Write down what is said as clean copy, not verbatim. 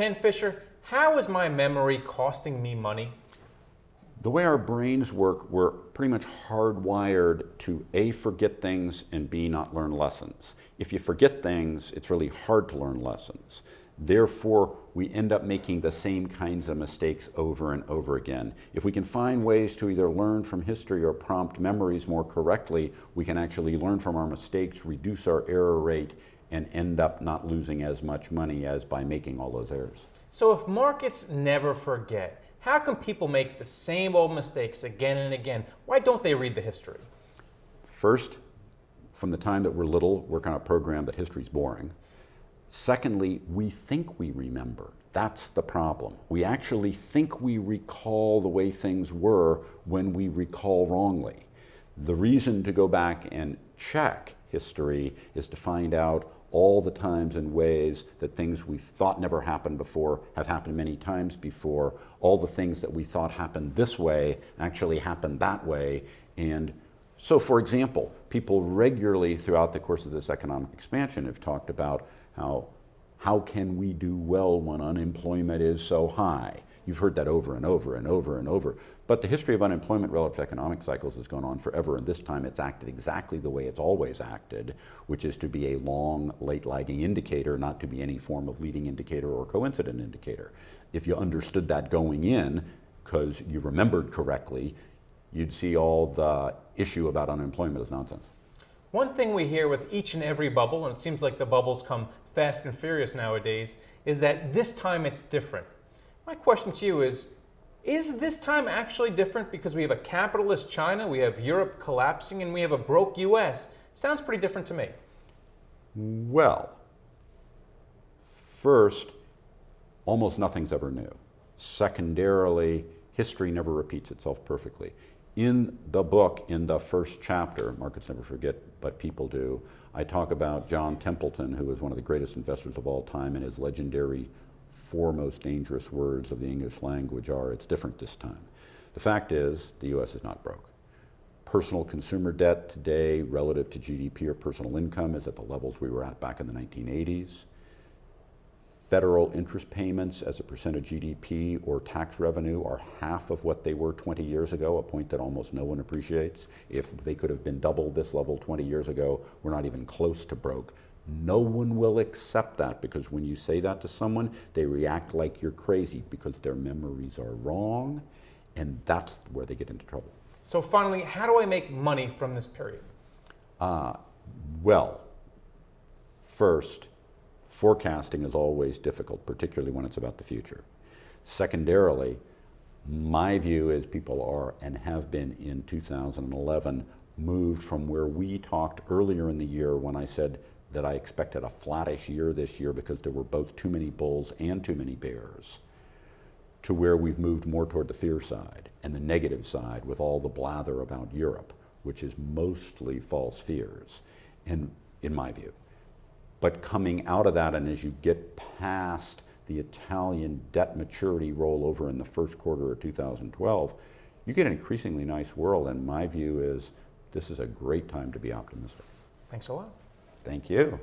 Ken Fisher, how is my memory costing me money? The way our brains work, we're pretty much hardwired to A, forget things, and B, not learn lessons. If you forget things, it's really hard to learn lessons. Therefore, we end up making the same kinds of mistakes over and over again. If we can find ways to either learn from history or prompt memories more correctly, we can actually learn from our mistakes, reduce our error rate, and end up not losing as much money as by making all those errors. So if markets never forget, how can people make the same old mistakes again and again? Why don't they read the history? First, from the time that we're little, we're kind of programmed that history's boring. Secondly, we think we remember. That's the problem. We actually think we recall the way things were when we recall wrongly. The reason to go back and check history is to find out all the times and ways that things we thought never happened before have happened many times before. All the things that we thought happened this way actually happened that way. And so, for example, people regularly throughout the course of this economic expansion have talked about how can we do well when unemployment is so high? You've heard that over and over and over and over. But the history of unemployment relative to economic cycles has gone on forever, and this time it's acted exactly the way it's always acted, which is to be a long, late lagging indicator, not to be any form of leading indicator or coincident indicator. If you understood that going in, because you remembered correctly, you'd see all the issue about unemployment as nonsense. One thing we hear with each and every bubble, and it seems like the bubbles come fast and furious nowadays, is that this time it's different. My question to you is this time actually different because we have a capitalist China, we have Europe collapsing, and we have a broke US? Sounds pretty different to me. Well, first, almost nothing's ever new. Secondarily, history never repeats itself perfectly. In the book, in the first chapter, Markets Never Forget, but People Do, I talk about John Templeton, who was one of the greatest investors of all time, and his legendary four most dangerous words of the English language are, "It's different this time." The fact is, the US is not broke. Personal consumer debt today relative to GDP or personal income is at the levels we were at back in the 1980s. Federal interest payments as a percent of GDP or tax revenue are half of what they were 20 years ago, a point that almost no one appreciates. If they could have been double this level 20 years ago, we're not even close to broke. No one will accept that, because when you say that to someone, they react like you're crazy because their memories are wrong, and that's where they get into trouble. So finally, how do I make money from this period? Well, first, forecasting is always difficult, particularly when it's about the future. Secondarily, my view is people are and have been in 2011 moved from where we talked earlier in the year when I said that I expected a flattish year this year because there were both too many bulls and too many bears, to where we've moved more toward the fear side and the negative side with all the blather about Europe, which is mostly false fears, in my view. But coming out of that, and as you get past the Italian debt maturity rollover in the first quarter of 2012, you get an increasingly nice world, and my view is this is a great time to be optimistic. Thanks a lot. Thank you.